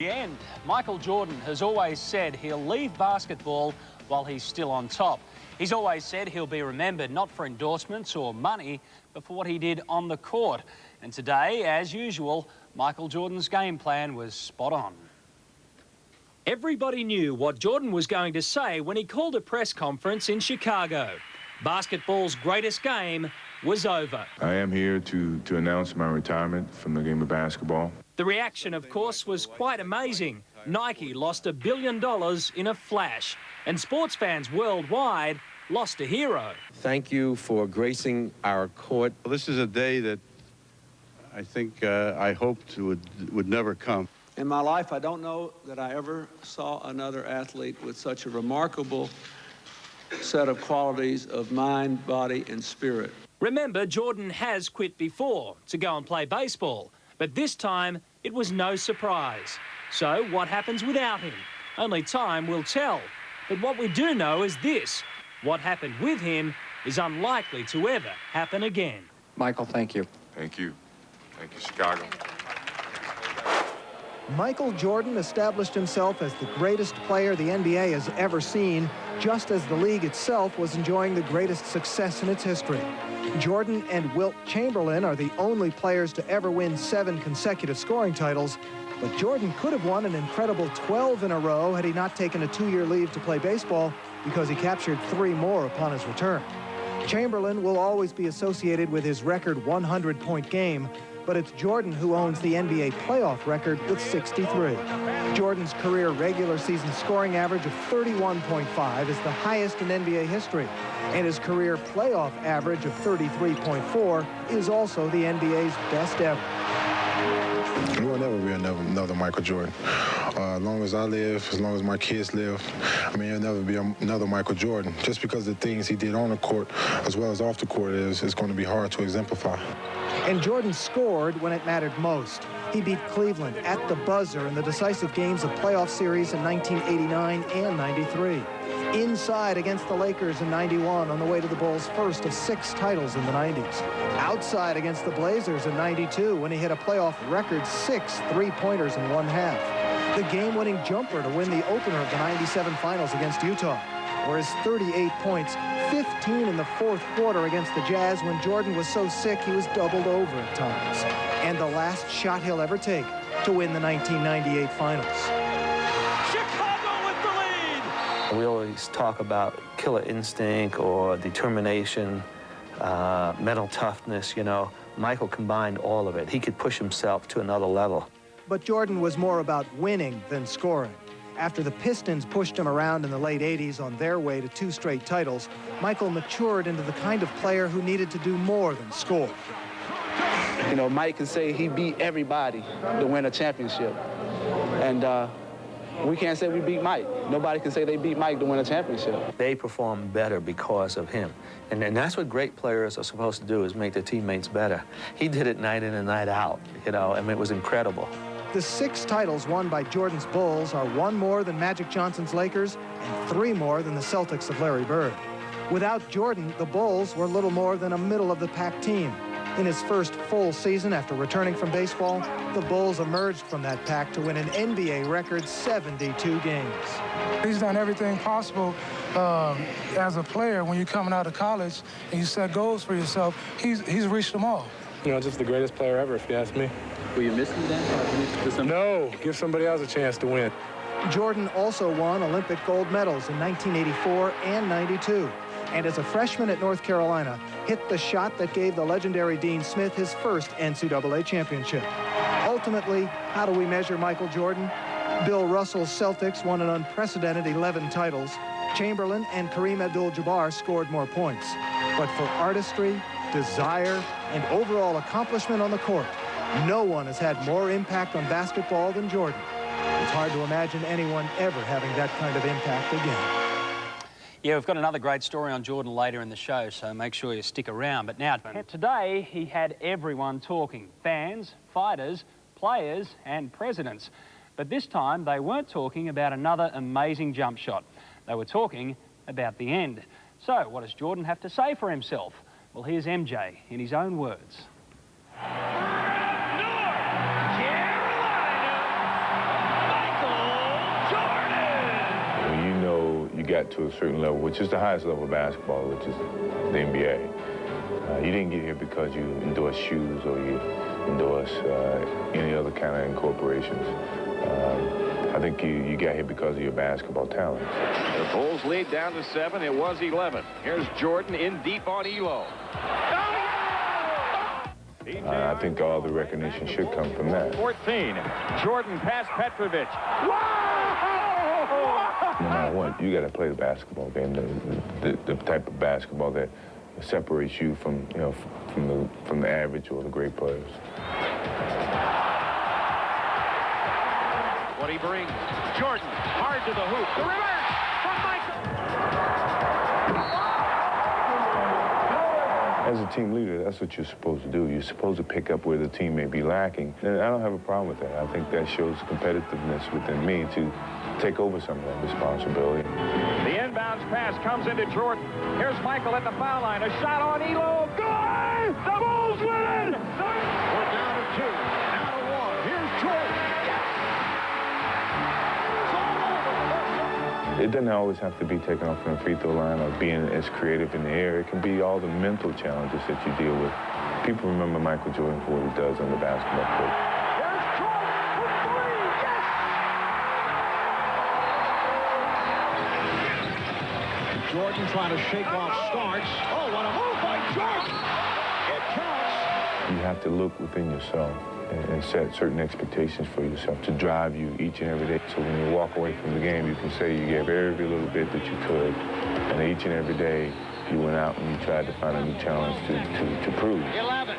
The end. Michael Jordan has always said he'll leave basketball while he's still on top. He's always said he'll be remembered not for endorsements or money, but for what he did on the court. And today, as usual, Michael Jordan's game plan was spot on. Everybody knew what Jordan was going to say when he called a press conference in Chicago. Basketball's greatest game was over. I am here to announce my retirement from the game of basketball. The reaction, of course, was quite amazing. Nike lost $1 billion in a flash, and sports fans worldwide lost a hero. Thank you for gracing our court. Well, this is a day that I think I hoped would never come. In my life, I don't know that I ever saw another athlete with such a remarkable set of qualities of mind, body, and spirit. Remember, Jordan has quit before to go and play baseball, but this time it was no surprise. So what happens without him? Only time will tell. But what we do know is this: what happened with him is unlikely to ever happen again. Michael, thank you. Thank you. Thank you, Chicago. Michael Jordan established himself as the greatest player the NBA has ever seen, just as the league itself was enjoying the greatest success in its history. Jordan and Wilt Chamberlain are the only players to ever win 7 consecutive scoring titles, but Jordan could have won an incredible 12 in a row had he not taken a 2-year leave to play baseball, because he captured 3 more upon his return. Chamberlain will always be associated with his record 100-point game, but it's Jordan who owns the NBA playoff record with 63. Jordan's career regular season scoring average of 31.5 is the highest in NBA history, and his career playoff average of 33.4 is also the NBA's best ever. There will never be another Michael Jordan. As long as I live, as long as my kids live, I mean, there'll never be another Michael Jordan. Just because the things he did on the court as well as off the court is going to be hard to exemplify. And Jordan scored when it mattered most. He beat Cleveland at the buzzer in the decisive games of playoff series in 1989 and 93. Inside against the Lakers in 91 on the way to the Bulls' first of 6 titles in the 90s. Outside against the Blazers in 92 when he hit a playoff record 6 three-pointers in one half. The game-winning jumper to win the opener of the 97 finals against Utah. Or his 38 points, 15 in the fourth quarter against the Jazz when Jordan was so sick he was doubled over at times. And the last shot he'll ever take to win the 1998 finals. Chicago with the lead! We always talk about killer instinct or determination, mental toughness, you know. Michael combined all of it. He could push himself to another level. But Jordan was more about winning than scoring. After the Pistons pushed him around in the late 80s on their way to 2 straight titles, Michael matured into the kind of player who needed to do more than score. You know, Mike can say he beat everybody to win a championship. And we can't say we beat Mike. Nobody can say they beat Mike to win a championship. They perform better because of him. And that's what great players are supposed to do, is make their teammates better. He did it night in and night out, you know. I mean, it was incredible. The 6 titles won by Jordan's Bulls are 1 more than Magic Johnson's Lakers and 3 more than the Celtics of Larry Bird. Without Jordan, the Bulls were little more than a middle-of-the-pack team. In his first full season after returning from baseball, the Bulls emerged from that pack to win an NBA record 72 games. He's done everything possible as a player. When you're coming out of college and you set goals for yourself, he's reached them all. You know, just the greatest player ever, if you ask me. Will you miss him then? No, give somebody else a chance to win. Jordan also won Olympic gold medals in 1984 and 92. And as a freshman at North Carolina, hit the shot that gave the legendary Dean Smith his first NCAA championship. Ultimately, how do we measure Michael Jordan? Bill Russell's Celtics won an unprecedented 11 titles. Chamberlain and Kareem Abdul-Jabbar scored more points. But for artistry, desire, and overall accomplishment on the court, no one has had more impact on basketball than Jordan. It's hard to imagine anyone ever having that kind of impact again. Yeah, we've got another great story on Jordan later in the show, so make sure you stick around. But now, today, he had everyone talking. Fans, fighters, players, and presidents. But this time, they weren't talking about another amazing jump shot. They were talking about the end. So, what does Jordan have to say for himself? Well, here's MJ in his own words. North Carolina, got to a certain level, which is the highest level of basketball, which is the NBA. You didn't get here because you endorse shoes or you endorse any other kind of incorporations. I think you got here because of your basketball talent. The Bulls lead down to 7. It was 11. Here's Jordan in deep on Elo. I think all the recognition should come from that. 14. Jordan past Petrovic. No matter what, you got to play the basketball game, the type of basketball that separates you from, you know, from the average or the great players. What he brings, Jordan hard to the hoop. The reverse from Michael. As a team leader, that's what you're supposed to do. You're supposed to pick up where the team may be lacking. And I don't have a problem with that. I think that shows competitiveness within me to take over some of that responsibility. The inbounds pass comes into Jordan. Here's Michael at the foul line. A shot on Elo. Good! The Bulls win! We're down to 2. Now to 1. Here's Jordan. It doesn't always have to be taken off from the free throw line or being as creative in the air. It can be all the mental challenges that you deal with. People remember Michael Jordan for what he does on the basketball court. Here's Jordan for 3. Yes! Jordan trying to shake off Starks. Oh, what a move by Jordan! It counts. You have to look within yourself and set certain expectations for yourself to drive you each and every day. So when you walk away from the game, you can say you gave every little bit that you could, and each and every day you went out and you tried to find a new challenge to prove. 11.